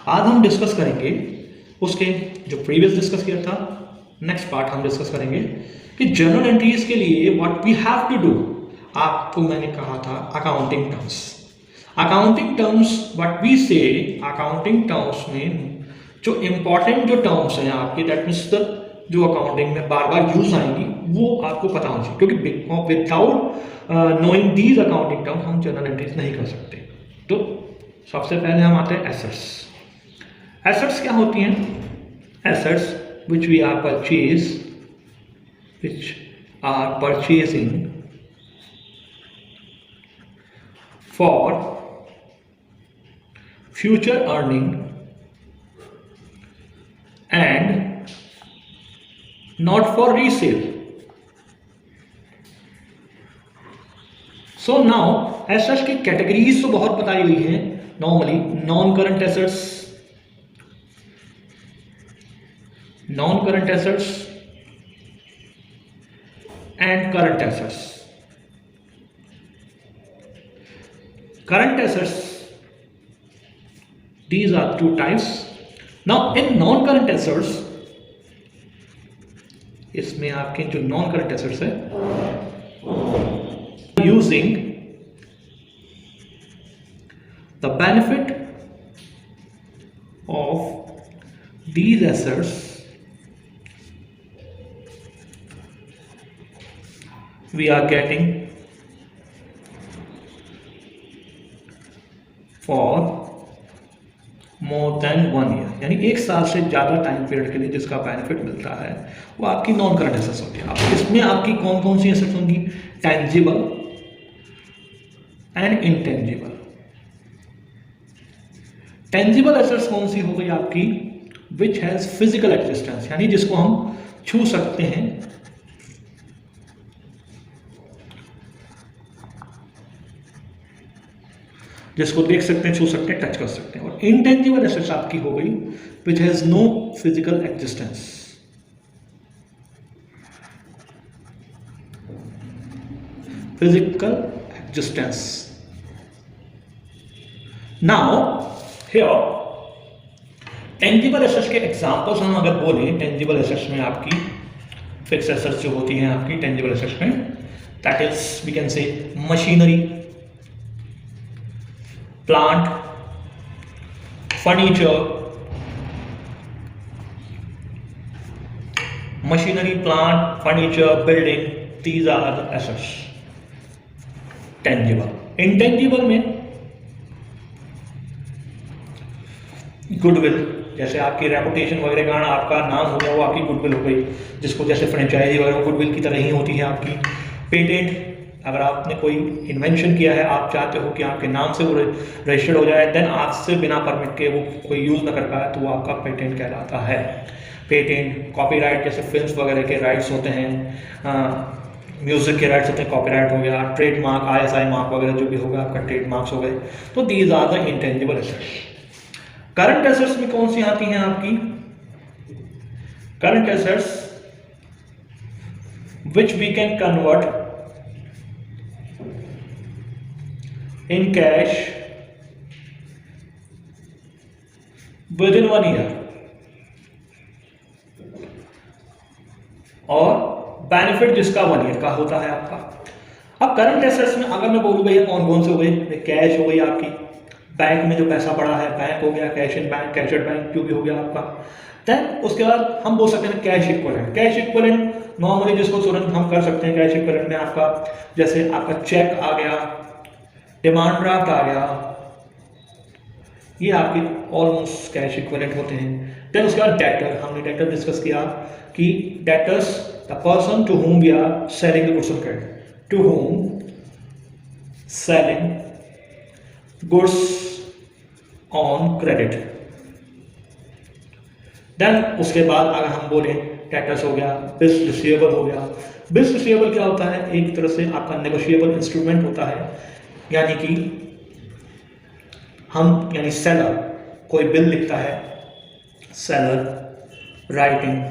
आज हम डिस्कस करेंगे उसके जो प्रीवियस डिस्कस किया था, नेक्स्ट पार्ट हम डिस्कस करेंगे कि जर्नल एंट्रीज के लिए what we have to do. आपको मैंने कहा था accounting terms, what we say accounting terms में जो इंपॉर्टेंट जो टर्म्स हैं आपके, दैट मीन्स जो अकाउंटिंग में बार बार यूज आएंगी वो आपको पता होना चाहिए, क्योंकि without knowing these accounting terms हम जर्नल एंट्रीज नहीं कर सकते। तो सबसे पहले हम आते हैं एसेट्स। एसेट्स क्या होती हैं? Assets which we are purchasing for future earning and not for resale. So now assets की कैटेगरीज तो बहुत बताई हुई हैं। Normally non current assets, non-current assets and current assets. Current assets, these are two types. Now in non-current assets, इसमें आपके जो non-current assets है, using the benefit of these assets we are getting for more than 1 year, यानी 1 साल से ज़्यादा time period के लिए जिसका बेनिफिट मिलता है वो आपकी नॉन करंट एसेट्स होती है। इसमें आपकी कौन कौन सी एसेट्स होंगी? Tangible and intangible. Tangible assets कौन सी हो गई आपकी? विच हैज फिजिकल एग्जिस्टेंस, यानी जिसको हम छू सकते हैं, जिसको देख सकते हैं, छू सकते हैं, टच कर सकते हैं। और इनटेंजिबल एसेट्स आपकी हो गई which has no physical existence. Physical existence. Now here tangible assets के एग्जांपल्स हम अगर बोलें, टेंजिबल एसेट्स में आपकी फिक्स एसेट्स जो होती हैं आपकी टेंजिबल एसेट्स में, that is we can say machinery, plant, furniture, machinery, plant, furniture, building, these are the assets. Tangible. Intangible में गुडविल, जैसे आपकी रेपुटेशन वगैरह का आपका नाम हो गया, वो आपकी गुडविल हो गई, जिसको जैसे फ्रेंचाइजी वगैरह गुडविल की तरह ही होती है आपकी। पेटेंट, अगर आपने कोई इन्वेंशन किया है, आप चाहते हो कि आपके नाम से वो रजिस्टर्ड हो जाए, देन आज से बिना परमिट के वो कोई यूज़ ना कर पाए, तो वो आपका पेटेंट कहलाता है। पेटेंट, कॉपीराइट, जैसे फिल्म्स वगैरह के राइट्स होते हैं, म्यूजिक के राइट्स होते हैं, कॉपीराइट हो गया। ट्रेडमार्क, ISI मार्क वगैरह जो भी होगा आपका ट्रेडमार्क्स हो गए। तो these are the intangible assets. Current assets में कौन सी आती हैं आपकी? Current assets which we can convert in cash within 1 year, और बेनिफिट जिसका 1 ईयर का होता है आपका। अब करंट एसेट्स में अगर मैं बोलूँ भैया कौन कौन से हो गए? कैश हो गई आपकी, बैंक में जो पैसा पड़ा है, बैंक हो गया, cash in bank, cash at bank जो भी हो गया आपका। देन उसके बाद हम बोल सकते हैं cash equivalent. Cash equivalent normally जिसको तुरंत हम कर सकते हैं कैश इक्विवेलेंट में आपका, जैसे आपका चेक आ गया, डिमांड ड्राफ्ट आ गया, ये आपके ऑलमोस्ट कैश इक्विवेलेंट होते हैं। देन उसके बाद डेटर, हमने डेटर डिस्कस किया कि debtors the person to whom we are selling the goods on credit, to whom selling goods on credit. Then उसके बाद अगर हम बोले डेटर्स हो गया, बिल्स रिसीवेबल हो गया। बिल्स रिसीवेबल क्या होता है? एक तरह से आपका नेगोशिएबल इंस्ट्रूमेंट होता है, यानी कि हम, यानी सेलर कोई बिल लिखता है, seller writing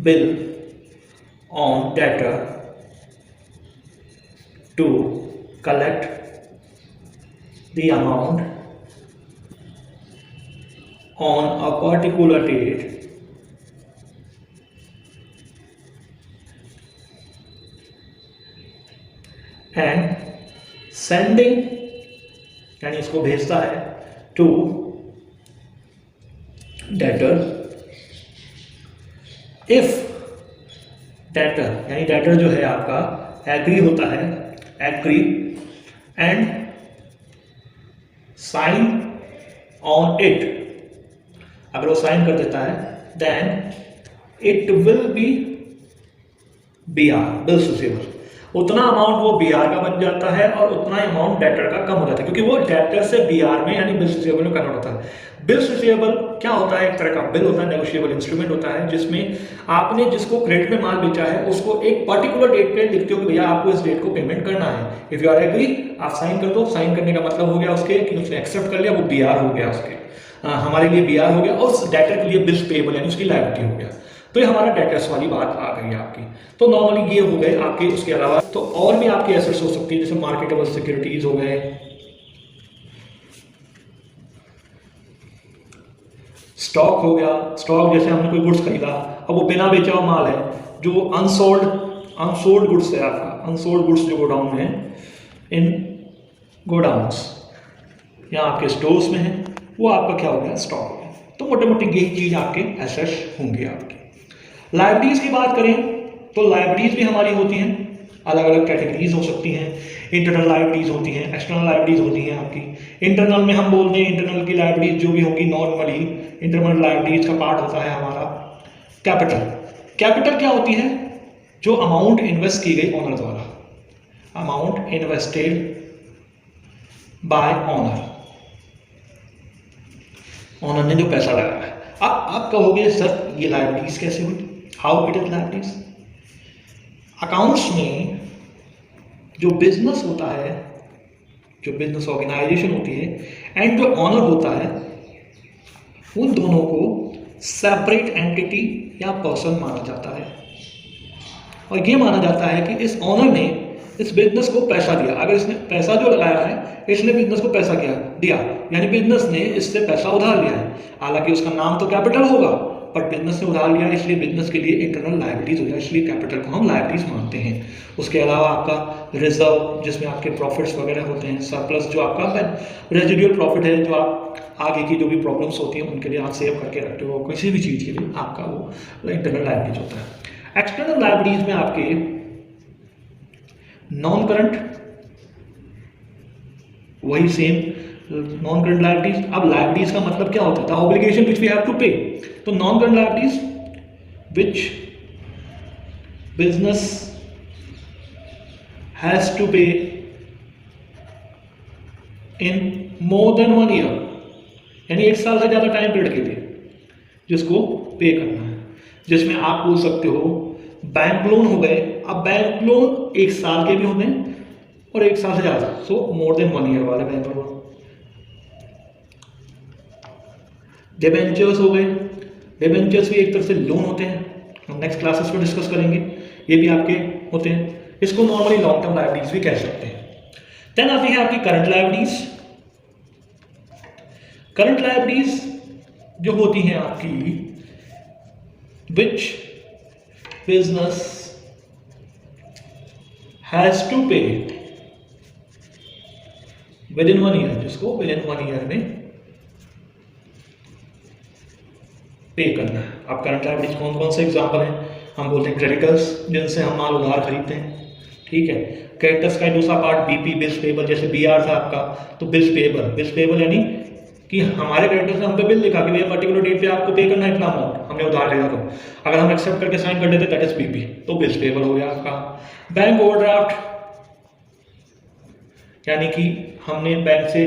bill on debtor to collect the amount on a particular date and sending, यानी इसको भेजता है to debtor if debtor, यानी debtor जो है आपका एग्री होता है, agree and sign on it, अगर वो साइन कर देता है then it will be BR, bills receivable. उतना अमाउंट वो BR का बन जाता है और उतना अमाउंट डेटर का कम हो जाता है, क्योंकि वो डेटर से BR में यानी बिल्स रिसीवेबल में कन्वर्ट होता है। बिल्स रिसीवेबल क्या होता है? एक तरह का बिल होता है, नेगोशिएबल इंस्ट्रूमेंट होता है, जिसमें आपने जिसको क्रेडिट में माल बेचा है उसको एक पर्टिकुलर डेट पे लिखते हो कि भैया आपको इस डेट को पेमेंट करना है। इफ यू आर एग्री, आप साइन कर दो। साइन करने का मतलब हो गया उसके कि उसने एक्सेप्ट कर लिया, वो BR हो गया उसके, हमारे लिए BR हो गया और उस डेटर के लिए बिल्स पेएबल यानी उसकी लायबिलिटी हो गया। तो ये हमारा डेटर्स वाली बात आ गई आपकी। तो नॉर्मली ये हो गए आपके। उसके अलावा तो और भी आपके एसेट्स हो सकती है, जैसे मार्केटेबल सिक्योरिटीज हो गए, स्टॉक हो गया। स्टॉक जैसे हमने कोई गुड्स खरीदा, अब वो बिना बेचा हुआ माल है, जो अनसोल्ड गुड्स है आपका, अनसोल्ड गुड्स जो गोडाउन में है, इन गोडाउन्स या आपके स्टोर्स में है, वो आपका क्या हो गया? स्टॉक हो गया। तो मोटे मोटे यही चीज आपके एसेट्स होंगे आपके। लायबिलिटीज की बात करें तो लायबिलिटीज भी हमारी होती हैं, अलग अलग कैटेगरीज हो सकती हैं। इंटरनल लायबिलिटीज होती हैं, एक्सटर्नल लायबिलिटीज होती हैं आपकी। इंटरनल में हम बोलते हैं इंटरनल की लायबिलिटीज जो भी होंगी, नॉर्मली इंटरनल लायबिलिटीज का पार्ट होता है हमारा कैपिटल। कैपिटल क्या होती है? जो अमाउंट इन्वेस्ट की गई ऑनर द्वारा, amount invested by owner, owner ने जो पैसा लगाया है। अब आप कहोगे सर ये लायबिलिटीज कैसे हुई? How it is liabilities? Accounts में जो बिजनेस होता है, जो बिजनेस ऑर्गेनाइजेशन होती है एंड जो ऑनर होता है, उन दोनों को सेपरेट एंटिटी या पर्सन माना जाता है। और ये माना जाता है कि इस ऑनर ने इस बिजनेस को पैसा दिया। अगर इसने पैसा जो लगाया है, इसने बिजनेस को पैसा दिया, यानी बिजनेस ने इससे पैसा उधार लिया है। हालांकि उसका नाम तो कैपिटल होगा, पर बिजनेस ने उधार लिया, इसलिए बिजनेस के लिए इंटरनल लायबिलिटीज हो गया, इसलिए कैपिटल को हम लायबिलिटीज मानते हैं। उसके अलावा आपका रिजर्व, जिसमें आपके प्रॉफिट्स वगैरह होते हैं, सरप्लस जो आपका रेजिडुअल प्रॉफिट है, जो आप आगे की जो भी प्रॉब्लम्स होती हैं उनके लिए आप सेव करके रखते हो, किसी भी चीज़ के लिए आपका वो इंटरनल लायबिलिटीज होता है। एक्सटर्नल लायबिलिटीज में आपके नॉन करंट, वही सेम नॉन करंट लायबिलिटीज। अब लायबिलिटीज का मतलब क्या होता है? Obligation which we have to pay. तो non current liabilities which business has to pay in more than 1 year, यानी 1 साल से ज्यादा टाइम पीरियड के लिए जिसको पे करना है, जिसमें आप बोल सकते हो बैंक लोन हो गए। अब बैंक लोन 1 साल के भी होते हैं और 1 साल से ज्यादा, सो मोर देन 1 ईयर वाले बैंक लोन। डिबेंचर्स हो गए। डिबेंचर्स भी एक तरह से लोन होते हैं, हम नेक्स्ट क्लासेस में डिस्कस करेंगे, ये भी आपके होते हैं। इसको नॉर्मली लॉन्ग टर्म लायबिलिटीज भी कह सकते हैं। देन आती है आपकी करंट लायबिलिटीज। करंट लायबिलिटीज जो होती हैं आपकी, विच बिजनेस हैज टू पे विद इन 1 ईयर, जिसको विद इन 1 ईयर में पे करना है। अब करंट लायबिलिटीज कौन कौन से एग्जांपल हैं? हम बोलते हैं क्रेडिटर्स, जिनसे हम माल उधार खरीदते हैं, ठीक है। क्रेडिटर्स का दूसरा पार्ट बीपी, बिल्स पेएबल, जैसे BR था आपका, तो बिल्स पेएबल। बिल्स पेएबल यानी कि हमारे क्रेडिटर्स ने हम पे बिल लिखा कि भैया पर्टिकुलर डेट पे आपको पे करना है इतना अमाउंट, हमने उधार लिया। तो अगर हम एक्सेप्ट करके साइन कर देते दैट इज बीपी, तो बिल्स पेएबल हो गया आपका। बैंक ओवरड्राफ्ट, यानी कि हमने बैंक से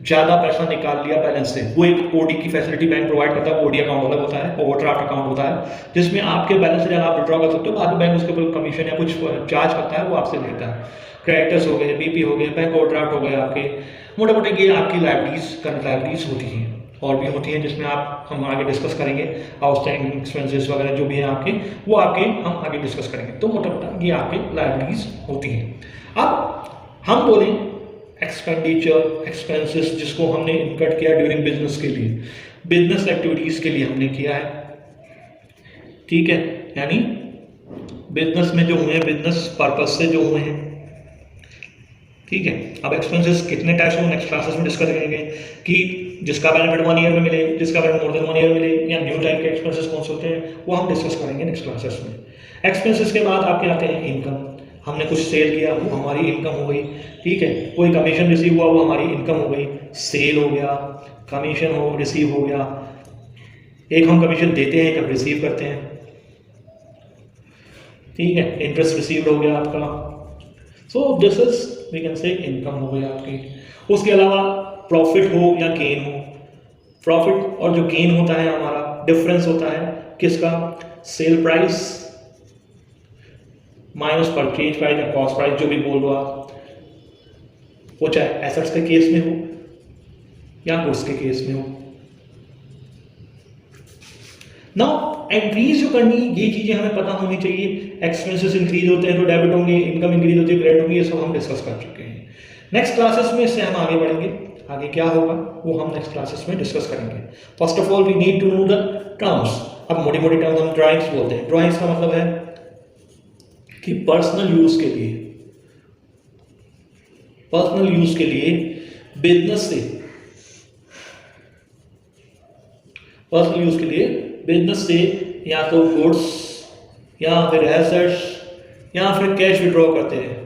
ज्यादा पैसा निकाल लिया बैलेंस से, वो एक ओडी की फैसिलिटी बैंक प्रोवाइड करता है। ओडी अकाउंट अलग होता है, ओवरड्राफ्ट अकाउंट होता है, जिसमें आपके बैलेंस से ज्यादा आप विड्रॉ कर सकते हो, बाद में बैंक उसके ऊपर कमीशन या कुछ चार्ज करता है, वो आपसे लेता है। क्रेडिटर्स हो गए, बीपी हो गए, बैंक ओवरड्राफ्ट हो गए आपके, मोटे मोटे ये आपकी लायबिलिटीज, करंट लायबिलिटीज होती हैं। और भी होती हैं जिसमें हम आगे डिस्कस करेंगे, आउटस्टैंडिंग एक्सपेंसेस वगैरह जो भी हैं आपके, वो आपके हम आगे डिस्कस करेंगे। तो मोटा मोटा ये आपके लायबिलिटीज होती हैं। अब हम बोलें एक्सपेंडिचर, एक्सपेंसेस जिसको हमने इनकट किया ड्यूरिंग बिजनेस के लिए, बिजनेस एक्टिविटीज़ के लिए हमने किया है, ठीक है, यानी बिजनेस में जो हुए हैं, बिजनेस पर्पज से जो हुए हैं, ठीक है। अब एक्सपेंसेस कितने टाइप्स हो नेक्स्ट क्लासेस में डिस्कस करेंगे कि जिसका बेनिफिट 1 ईयर में मिले, जिसका बेनिफिट मोर देन 1 ईयर मिले, या न्यू टाइप के एक्सपेंसेस कौन से होते हैं, वो हम डिस्कस करेंगे नेक्स्ट क्लासेस में। एक्सपेंसेस के बाद आपके आते हैं इनकम। हमने कुछ सेल किया, वो हमारी इनकम हो गई, ठीक है। कोई कमीशन रिसीव हुआ, वो हमारी इनकम हो गई। सेल हो गया, कमीशन हो रिसीव हो गया। एक हम कमीशन देते हैं, एक हम रिसीव करते हैं, ठीक है। इंटरेस्ट रिसीव्ड हो गया आपका। So this is we can say income हो गई आपकी। उसके अलावा प्रॉफिट हो या गेन हो, प्रॉफिट और जो गेन होता है हमारा डिफरेंस होता है किसका, sale price minus purchase price या कॉस्ट प्राइस, जो भी बोल लो आप, वो चाहे एसेट्स के केस में हो या गुड्स के केस में हो। नाउ एंट्रीज जो करनी, ये चीजें हमें पता होनी चाहिए। एक्सपेंसेस इंक्रीज होते हैं तो डेबिट होंगे, इनकम इंक्रीज होती है क्रेडिट होंगी, ये सब हम डिस्कस कर चुके हैं। नेक्स्ट क्लासेस में इससे हम आगे बढ़ेंगे, आगे क्या होगा वो हम नेक्स्ट क्लासेस में डिस्कस करेंगे। First of all we need to know the terms. अब मोटी मोटी टर्म्स हम ड्राइंग्स बोलते हैं। ड्राइंग्स का मतलब है कि पर्सनल यूज के लिए, पर्सनल यूज के लिए बिजनेस से, पर्सनल यूज के लिए बिजनेस से या तो गुड्स या फिर एसेट्स या फिर कैश विड्रॉ करते हैं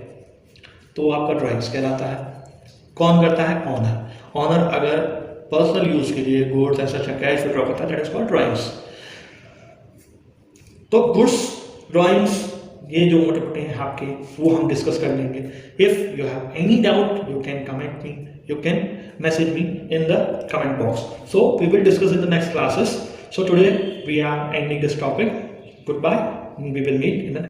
तो आपका ड्राइंग्स कहलाता है। कौन करता है, ऑनर। ऑनर अगर पर्सनल यूज के लिए गुड्स एसेट्स या कैश विड्रॉ करता है दैट इज कॉल्ड ड्राइंग्स। तो गुड्स ड्राइंग्स ये जो मोटे मोटे हैं आपके, वो हम डिस्कस कर लेंगे। If you have any doubt you can comment me, you can message me in the comment box. So we will discuss in the next classes. So today we are ending this topic. Goodbye. We will meet in the